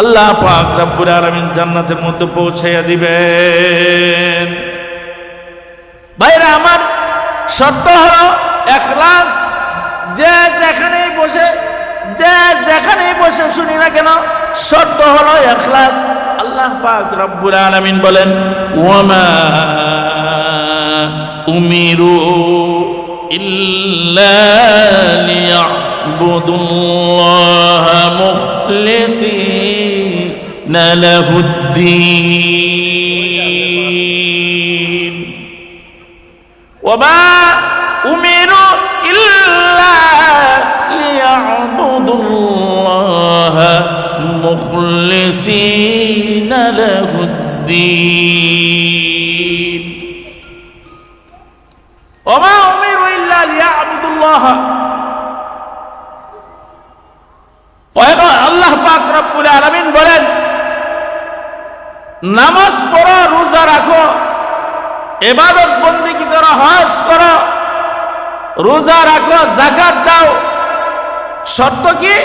আল্লাহ পাক রব্বুল আলামিন জান্নাতের মধ্যে পৌঁছাইয়া দিবেন। ভাইরা আমার, শর্ত হলো ইখলাস। যে যেখানেই বসে শুনি না কেন, শর্ত হলো ইখলাস। আল্লাহ পাক রব্বুল আলামিন বলেন, ওয়ামা উমিরু ইল্লা লিয়াবুদুল্লাহা মুখলিসিনা লাহুদ্দীন। ওয়ামা উমিরু ইল্লা লিয়াবুদুল্লাহা মুখলিসিনা লাহুদ্দীন। ওমা উমিরু ইল্লা লিয়াবুদুল্লাহ। আল্লাহ পাক রব্বুল আলামিন বলেন, নামাজ পড়ো, রোজা রাখো, ইবাদত বন্দেগী করো, হজ করো, রোজা রাখো, যাকাত দাও। শর্ত কি?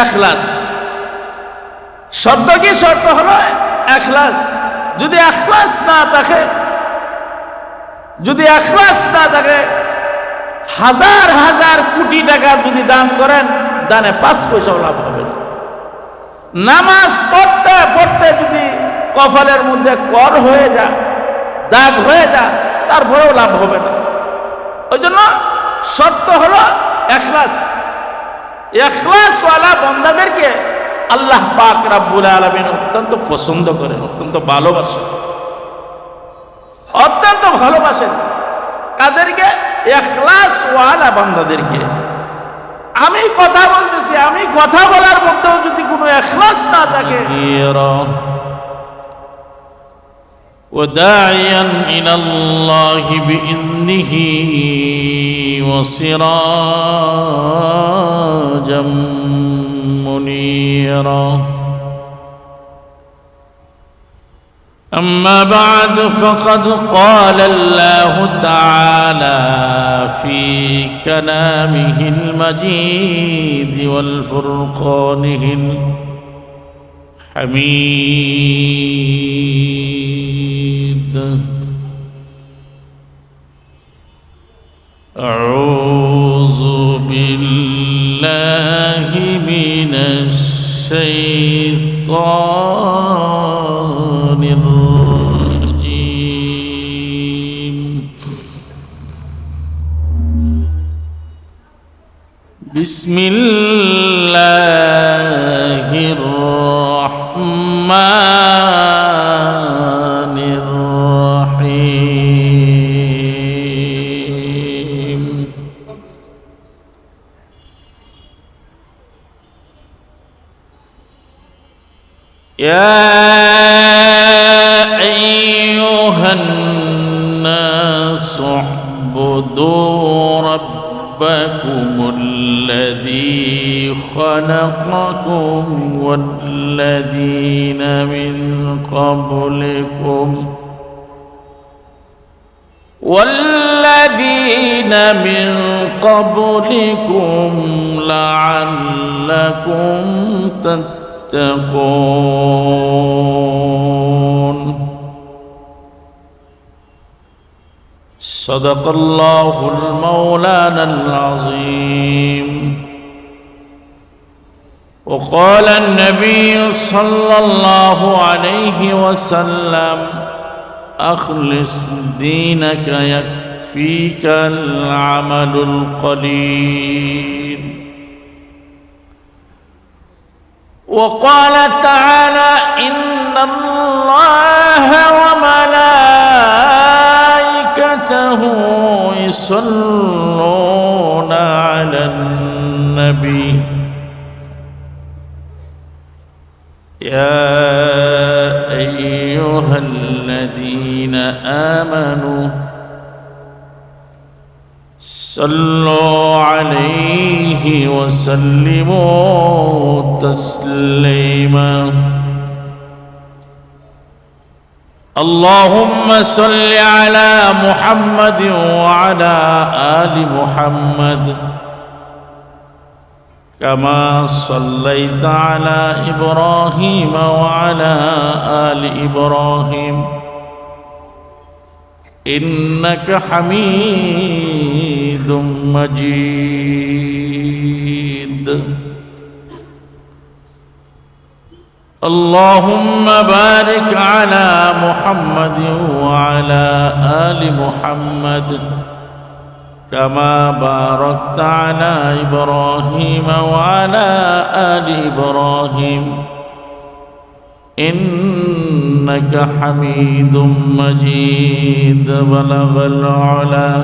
ইখলাস। শর্ত কি? শর্ত হলো ইখলাস। যদি ইখলাস না থাকে, হাজার হাজার কোটি টাকা যদি দান করেন, দানে 5 পয়সাও লাভ হবে না। নামাজ পড়তে পড়তে যদি কপালের মধ্যে কর হয়ে যায়, দাগ হয়ে যায়, তারপরেও লাভ হবে না। ওই জন্য শর্ত হলো ইখলাস। ইখলাসওয়ালা বান্দাদেরকে আল্লাহ পাক রব্বুল আলামিন অত্যন্ত পছন্দ করেন, অত্যন্ত ভালোবাসেন। কাদেরকে? ইখলাসওয়ালা বান্দাদেরকে। আমি কথা বলতেছি, আমি কথা বলার মধ্যেও যদি কোনো ইখলাস না থাকে, وداعيا إلى الله بإذنه وسراجا منيرا. أما بعد، فقد قال الله تعالى في كلامه المجيد والفرقانه الحميد: أعوذ بالله من الشيطان الرجيم. بسم الله الرحمن الرحيم. يا أيها الناس اعبدوا ربكم الذي خلقكم والذين من قبلكم لعلكم تتقون. صدق الله المولانا العظيم. وقال النبي صلى الله عليه وسلم: أخلص دينك يكفيك العمل القليل. وقال تعالى: إن الله وملائكته يصلون على النبي يا أيها الذين آمنوا صلوا عليه وسلموا تسليما. اللهم صل على محمد وعلى آل محمد كما صليت على إبراهيم وعلى آل إبراهيم إنك حميد مجيد. اللهم بارك على محمد وعلى آل محمد كما باركت على إبراهيم وعلى آل إبراهيم إنك حميد مجيد. بلغ العلا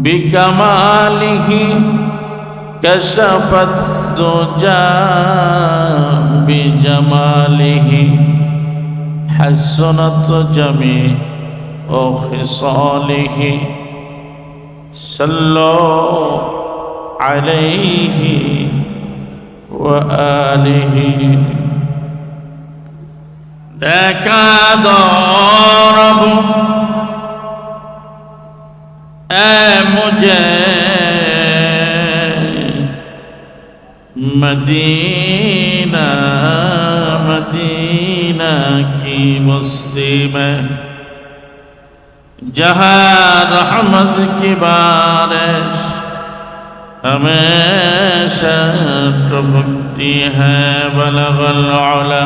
بكماله كشف الدجى بجماله حسنت جميع خصاله صلوا عليه وآله. দেখা দরব मुझे मदीना मदीना की बस्ती में जहाँ रहमत की बारिश हमेशा टपकती है. बलगल उला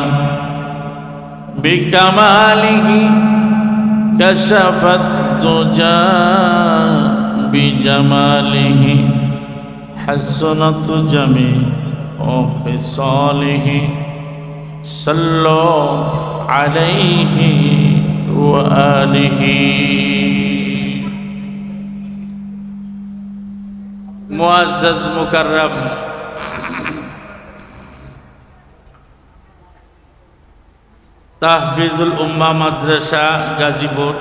बिकमालिही कशफत दुजा बिजमालिही हसनत जमी खिसालिही सल्लो अलैहि व आलिही. मुअज़्ज़ज़ मुकर्रम তাহফিজুল উম্মাহ মাদ্রাসা গাজীপুর,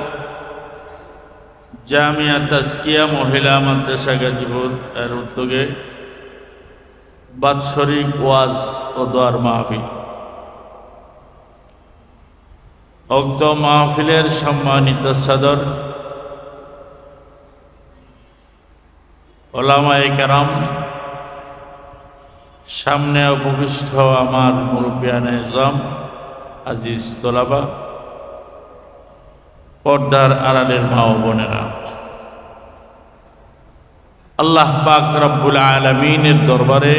জামিয়া তাজকিয়া মহিলা মাদ্রাসা গাজীপুর এর উদ্যোগে বাৎসরিক ওয়াজ ও দোয়ার মাহফিল। উক্ত মাহফিলের সম্মানিত সদর ওলামায়ে কেরাম, সামনে উপবিষ্ট আমার মুরব্বিয়ানে ইজম, আজিজ তোলাবা, পর্দার আড়ালের মা ও বোনেরা, আল্লাহ পাক রব্বুল আলামিনের দরবারে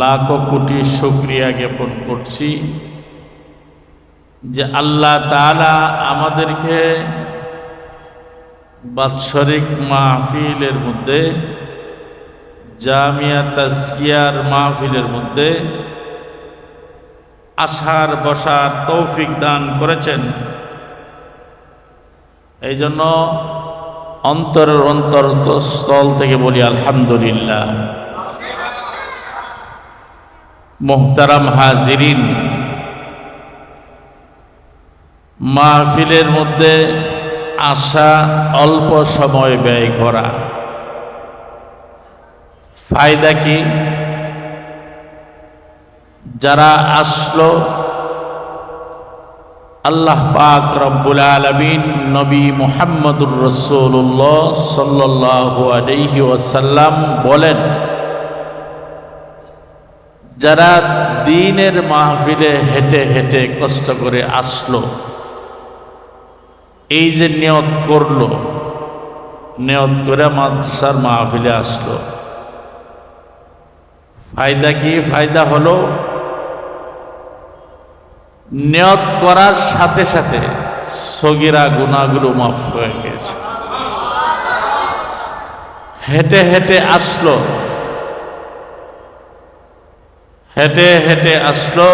লাখো কোটি শুকরিয়া জ্ঞাপন করছি যে আল্লাহ তাআলা আমাদেরকে বাৎসরিক মাহফিলের মধ্যে, জামিয়া তাজকিয়ার মাহফিলের মধ্যে আসার বসার তৌফিক দান করেছেন। এই জন্য অন্তরের অন্তরস্থল থেকে বলি আলহামদুলিল্লাহ। মুহতারাম হাজিরিন, মাহফিলের মধ্যে আসা, অল্প সময় ব্যয় করা, ফায়দা কি? যারা আসলো, আল্লাহ পাক রব্বুল আলামিন নবী মুহাম্মদুর রাসূলুল্লাহ সাল্লাল্লাহু আলাইহি ওয়াসাল্লাম বলেন, যারা দ্বীনের মাহফিলে হেঁটে হেঁটে কষ্ট করে আসলো, এই যে নিয়ত করলো, নিয়ত করে মাদ্রাসার মাহফিলে আসলো, ফায়দা কি? ফায়দা হলো নিয়ত করার সাথে সাথে সগীরা গুনাহগুলো মাফ হয়ে গেছে। হেঁটে হেঁটে আসলো, হেঁটে হেঁটে আসলো,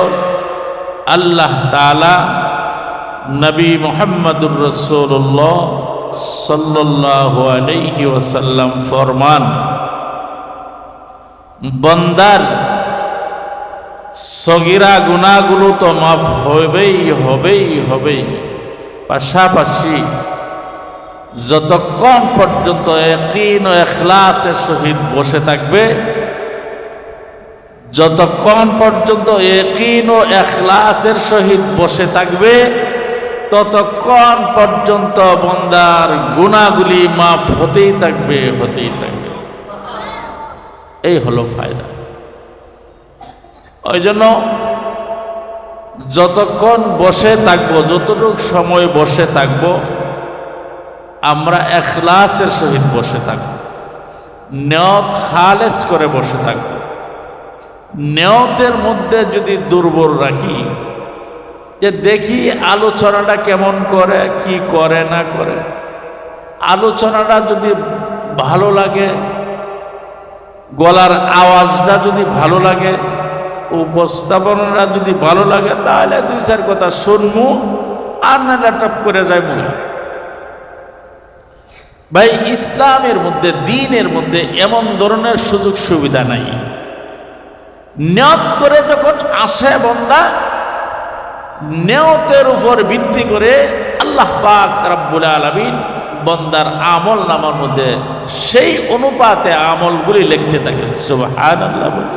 আল্লাহ তাআলা নবী মুহাম্মদুর রাসূলুল্লাহ সাল্লাল্লাহু আলাইহি ওয়াসাল্লাম ফরমান, বন্দার সগীরা গুনাহগুলো তো মাফ হবেই হবেই হবেই, পাশাপাশি যতক্ষণ পর্যন্ত ইয়াকিন ও ইখলাসের সহিত বসে থাকবে, যতক্ষণ পর্যন্ত ইয়াকিন ও ইখলাসের সহিত বসে থাকবে, ততক্ষণ পর্যন্ত বান্দার গুনাহগুলি মাফ হতেই থাকবে, হতেই থাকবে। এই হলো ফায়দা। ওই জন্য যতক্ষণ বসে থাকবো, যতটুক সময় বসে থাকবো, আমরা ইখলাসের সহিত বসে থাকবো, নিয়ত খালেস করে বসে থাকবো। নিয়তের মধ্যে যদি দুর্বল রাখি, যে দেখি আলোচনাটা কেমন করে, কি করে না করে, আলোচনাটা যদি ভালো লাগে, গলার আওয়াজটা যদি ভালো লাগে, উপস্থাপনাটা যদি ভালো লাগে, তাহলে দুই চার কথা শুনমু, আর না টপ করে যাইমু। ভাই, ইসলামের মধ্যে, দ্বীনের মধ্যে এমন ধরনের সুযোগ সুবিধা নাই। নিয়ত করে যখন আসে বান্দা, নিয়তের উপর ভিত্তি করে আল্লাহ পাক রব্বুল আলামিন বান্দার আমল নামার মধ্যে সেই অনুপাতে আমলগুলি লিখতে থাকেন। সুবহানাল্লাহ বলি।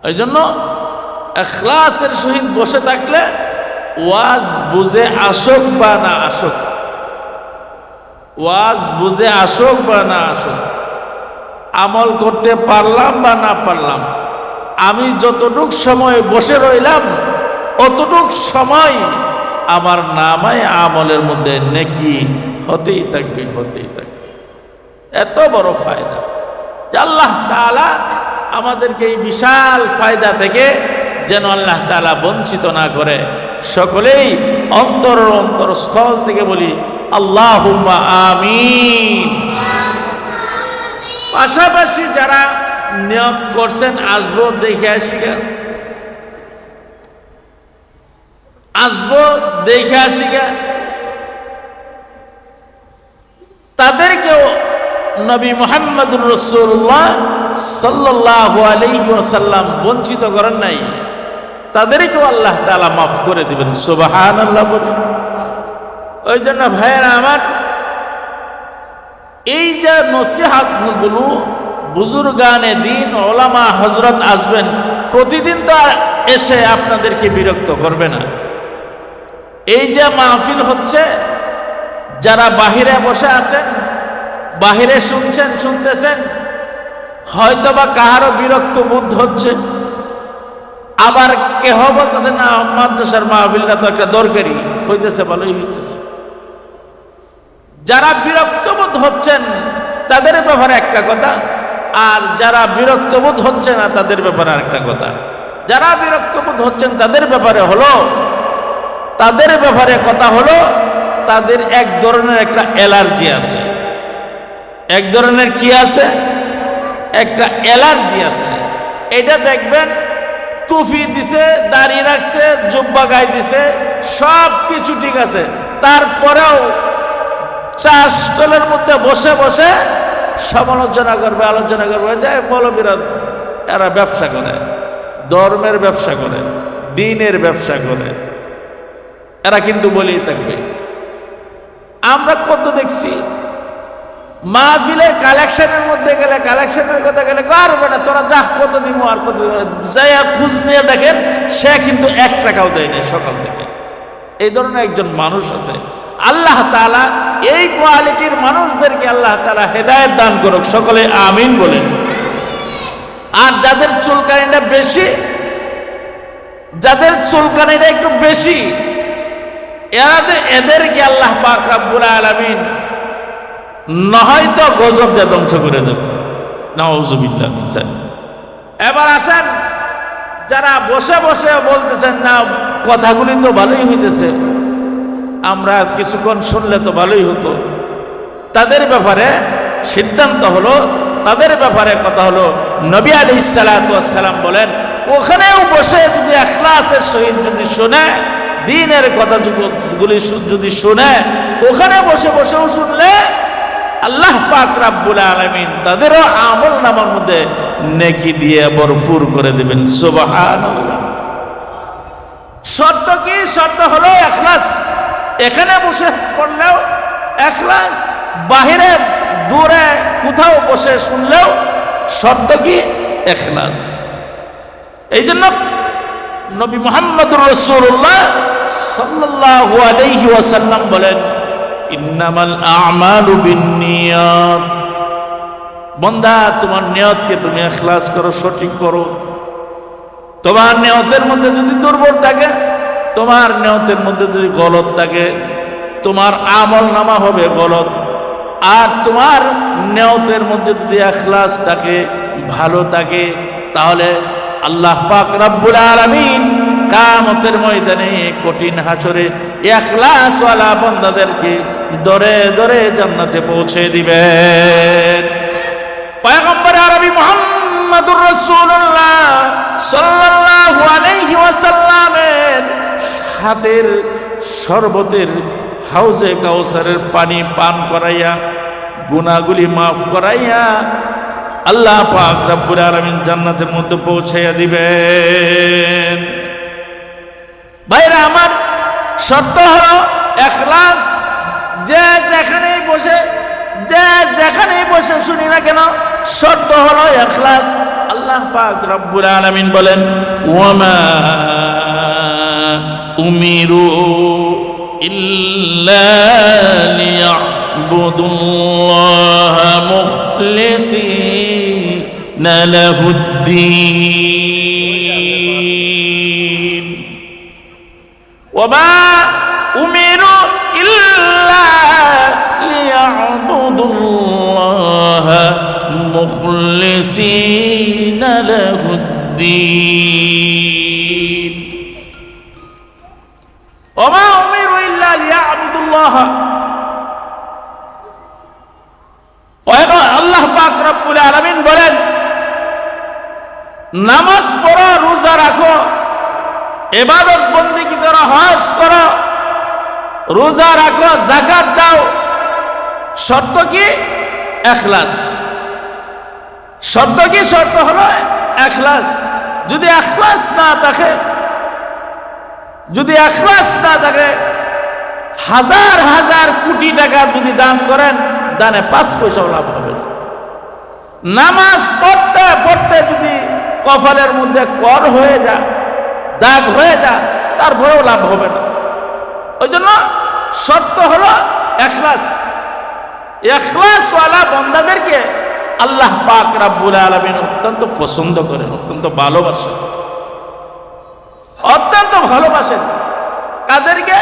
এই জন্য ইখলাসের সহিত বসে থাকলে ওয়াজ বুঝে আসুক বা না আসুক, ওয়াজ বুঝে আসুক বা না আসুক, আমল করতে পারলাম বা না পারলাম, আমি যতটুক সময় বসে রইলাম অতটুক সময় আমার নামায় আমলের মধ্যে নেকি হতেই থাকবে, হতেই থাকবে। এত বড় ফায়দা যে আল্লাহ তাআলা আমাদেরকে এই বিশাল ফায়দা থেকে যেন আল্লাহ তাআলা বঞ্চিত না করে। সকলেই অন্তরস্থল থেকে বলি আল্লাহুম্মা আমিন। পাশাপাশি যারা নিয়ত করছেন আসবো দেখে আসি, আসবো দেখে আসি, তাদেরকেও নবী মুহাম্মদুর রাসূলুল্লাহ সাল্লাল্লাহু আলাইহি ওয়াসাল্লাম বঞ্চিত করেন নাই, তাদেরকেও আল্লাহ তাআলা মাফ করে দিবেন। সুবহানাল্লাহ বলি। ওই জন্য ভাইয়েরা আমার, এই যে নসিহতগুলো বুজুর্গানে দ্বীন ওলামা হযরত আসবেন, প্রতিদিন তো এসে আপনাদেরকে বিরক্ত করবে না। এই যে মাহফিল হচ্ছে, যারা বাহিরে বসে আছেন, বাহিরে শুনছেন, শুনতেছেন, হয়তোবা কাহারও বিরক্ত বোধ হচ্ছে, আবার কেহ বলতেছে না মাদ্রাসার মাহফিলটা তো একটা দরকারি হইতেছে, ভালোই হইতেছে। যারা বিরক্ত বোধ হচ্ছেন তাদের ব্যাপারে একটা কথা, আর যারা বিরক্ত বোধ হচ্ছে না তাদের ব্যাপারে আরেকটা কথা। যারা বিরক্ত বোধ হচ্ছেন তাদের ব্যাপারে হলো, তাদের ব্যাপারে কথা হলো, তাদের এক ধরনের একটা অ্যালার্জি আছে। এক ধরনের কি আছে? একটা অ্যালার্জি আছে। এটা দেখবেন টুপি দিছে, দাড়ি রাখছে, জুব্বা গায়ে দিছে, সব কিছু ঠিক আছে, তারপরেও চা স্টলের মধ্যে বসে বসে সমালোচনা করবে, আলোচনা করবে যে মৌলবীরা এরা ব্যবসা করে, ধর্মের ব্যবসা করে, দ্বীনের ব্যবসা করে, এরা কিন্তু বলেই থাকবে। আমরা কত দেখছি মাহফিলের কালেকশনের মধ্যে গেলে, কালেকশনের কথা গেলে করবে না, তোরা যা কত দিব আর কত দিব, যাই খোঁজ নিয়ে দেখেন সে কিন্তু 1 টাকাও দেয় না সকাল থেকে। এই ধরনের একজন মানুষ আছে। আল্লাহ তাআলা এই কোয়ালিটির মানুষদেরকে আল্লাহ তাআলা হেদায়েত দান করুক, সকলে আমিন বলেন। আর যাদের চুলকানিটা বেশি, যাদের চুলকানিটা একটু বেশি, এদেরকে আল্লাহ পাক রব্বুল আলামিন নয়তো গজব দিয়ে ধ্বংস করে দেব, নাউযুবিল্লাহ মিন যালিক। এবার আসেন যারা বসে বসে বলতেছেন না কথাগুলি তো ভালোই হইতেছে, আমরা কিছুক্ষণ শুনলে তো ভালোই হতো, তাদের ব্যাপারে সিদ্ধান্ত হলো, তাদের ব্যাপারে কথা হলো, নবী আলাইহিস সালাতু ওয়াস সালাম বলেন, ওখানেও বসে যদি ইখলাসের সহিত যদি শুনে, দ্বীনের কথাগুলি যদি শুনে, ওখানে বসে বসেও শুনলে আল্লাহ পাক রব্বুল আলামিন তাদেরও আমল নামার মধ্যে নেকি দিয়ে ভরপুর করে দেবেন। সুবহানাল্লাহ। শর্ত কি? শর্ত হলো ইখলাস। এখানে বসে পড়লেও ইখলাস, বাহিরে দূরে কোথাও বসে শুনলেও শর্ত কি? ইখলাস। এই জন্য নবী মুহাম্মদুর রাসূলুল্লাহ সাল্লাল্লাহু আলাইহি ওয়াসাল্লাম বলেন, ইন্নামাল আ'মালু বিন্নিয়াত, বন্দা তোমার নিয়তকে তুমি ইখলাস করো, সঠিক করো। তোমার নিয়তের মধ্যে যদি দুর্বল থাকে, তোমার নিয়তের মধ্যে যদি গলত থাকে, তোমার আমল নামা হবে গলত। আর তোমার নিয়তের মধ্যে যদি ইখলাস থাকে, ভালো থাকে, তাহলে আল্লাহ পাক রব্বুল আলামিন কিয়ামতের ময়দানে কঠিন হাসরে ইখলাসওয়ালা বান্দাদেরকে দরে দরে জান্নাতে পৌঁছে দিবেন। পয়গম্বর আরবি মুহাম্মদুর রাসূলুল্লাহ সাল্লাল্লাহু আলাইহি ওয়াসাল্লামের হাতের শরবতের হাউজে কাউসারের পানি পান করাইয়া, গুনাহগুলি মাফ করাইয়া আল্লাহ পাক রব্বুল আলামিন জান্নাতের মধ্যে পৌঁছাইয়া দিবেন। ভাইরা আমার, শর্ত হলো ইখলাস। যে যেখানেই বসে শুনি না কেন, শর্ত হলো ইখলাস। আল্লাহ পাক রব্বুল আলামিন বলেন, ওয়ামা উমিরু ইল্লা লিয়াবুদুল্লাহা মুখলিসিনা লাহুদ্দীন। ওয়ামা উমিরু ইল্লা লিয়াবুদুল্লাহা মুখলিসিনা লাহুদ্দীন। ওমা উমিরু ইল্লা লিয়াবুদুল্লাহ। আল্লাহ পাক রব্বুল আলামিন বলেন, নামাজ পড়ো, রোজা রাখো, ইবাদত বন্দেগী করো, হজ করো, রোজা রাখো, যাকাত দাও। শর্ত কি? ইখলাস। শর্ত কি? শর্ত হলো ইখলাস। যদি ইখলাস না থাকে, হাজার হাজার কোটি টাকা যদি দান করেন, দানে 5 পয়সাও লাভ হবে না। নামাজ পড়তে পড়তে যদি কপালের মধ্যে কর হয়ে যায়, দাগ হয়ে যায়, তারপরেও লাভ হবে না। ওই জন্য শর্ত হলো ইখলাস। ইখলাসওয়ালা বান্দাদেরকে আল্লাহ পাক রব্বুল আলামিন অত্যন্ত পছন্দ করেন, অত্যন্ত ভালোবাসেন। কাদেরকে?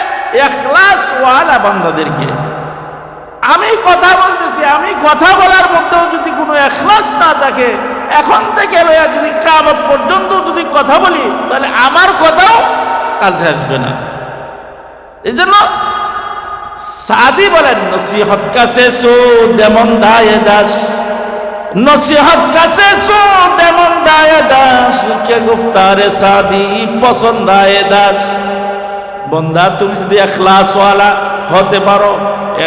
ইখলাসওয়ালা বান্দাদেরকে। আমি কথা বলতেছি, আমি কথা বলার মধ্যেও যদি কোনো ইখলাস না থাকে, এখন থেকে লইয়া যদি কিয়ামত পর্যন্ত যদি কথা বলি, তাহলে আমার কথাও কাজে আসবে না। এই জন্য সাদি বলেন, নসিহত কাছে সুদ এমন দায়ে দাস, নসিহত কাছে সুদ এমন দায়ে দাস, কে গুফতারে সাদি পছন্দায়ে দাস। বন্দা তুমি যদি ইখলাসওয়ালা হতে পারো,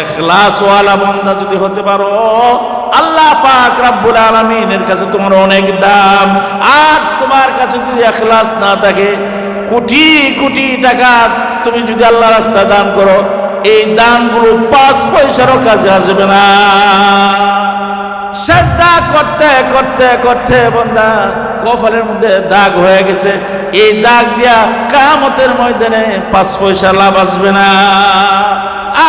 ইখলাসওয়ালা বান্দা যদি হতে পারো, আল্লাহ পাক রব্বুল আলামিনের কাছে তোমার অনেক দাম। আর তোমার কাছে যদি ইখলাস না থাকে, কোটি কোটি টাকা তুমি যদি আল্লাহর রাস্তায় দান করো, এই দানগুলো 5 পয়সারও কাজে আসবে না। সাজদা করতে করতে করতে বান্দা কপালের মধ্যে দাগ হয়ে গেছে, এই দাগ দিয়া কিয়ামতের ময়দানে 5 পয়সা লাভ আসবে না।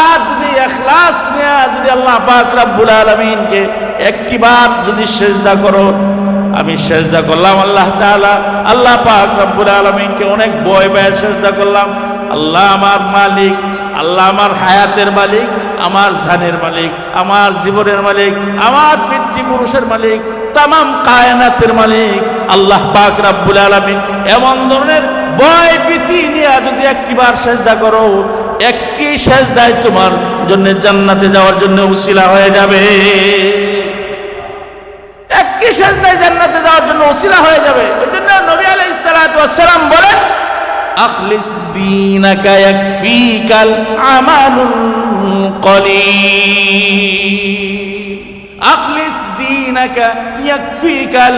আর যদি ইখলাস নিয়ে যদি আল্লাহ পাক রব্বুল আলামিনকে একটিবার যদি সিজদা করো, আমি সিজদা করলাম আল্লাহ তাআলা, আল্লাহ পাক রব্বুল আলামিনকে অনেক ভয় পেয়ে সিজদা করলাম। আল্লাহ আমার মালিক, আল্লাহ আমার হায়াতের মালিক, আমার জানের মালিক, আমার জীবনের মালিক, আমার পিতৃপুরুষের মালিক, তামাম কায়নাতের মালিক আল্লাহ পাক রব্বুল আলামিন। এমন ধরনের ভয় ভীতি নিয়ে যদি একটিবার সিজদা করো, একটি সিজদায় তোমার জন্য জান্নাতে যাওয়ার জন্য উসিলা হয়ে যাবে। একটি সিজদায় জান্নাতে যাওয়ার জন্য উসিলা হয়ে যাবে। ওই জন্য নবী আলাইহিস সালাতু ওয়াস সালাম বলেন, আখলিস দীনাকা ইয়াকফিকাল আমালুল কলিল। আখলিস দীনাকা ইয়াকফিকাল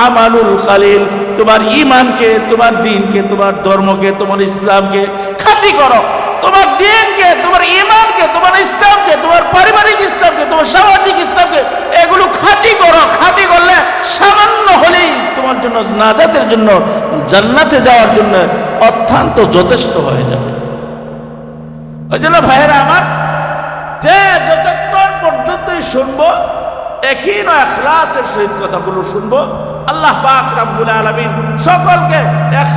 আমালুল কলিল। তোমার ঈমানকে, তোমার দ্বীনকে, তোমার ধর্মকে, তোমার ইসলামকে খাঁটি করো। তোমার দ্বীনকে, তোমার ঈমানকে, তোমার ইসলামকে, তোমার পারিবারিক ইসলামকে, তোমার সামাজিক ইসলামকে, এগুলো খাঁটি করো। খাঁটি করলে সামান্য হলেই তোমার জন্য নাজাতের জন্য, জান্নাতে যাওয়ার জন্য অত্যন্ত যথেষ্ট হয়ে যাবে। ওই জন্য ভাইয়েরা আমার, যে যতক্ষণ পর্যন্তই শুনবো একই নয় ইখলাসের সহিত কথাগুলো শুনবো। আল্লাহ পাক রব্বুল আলামিন সকলকে ইখলাস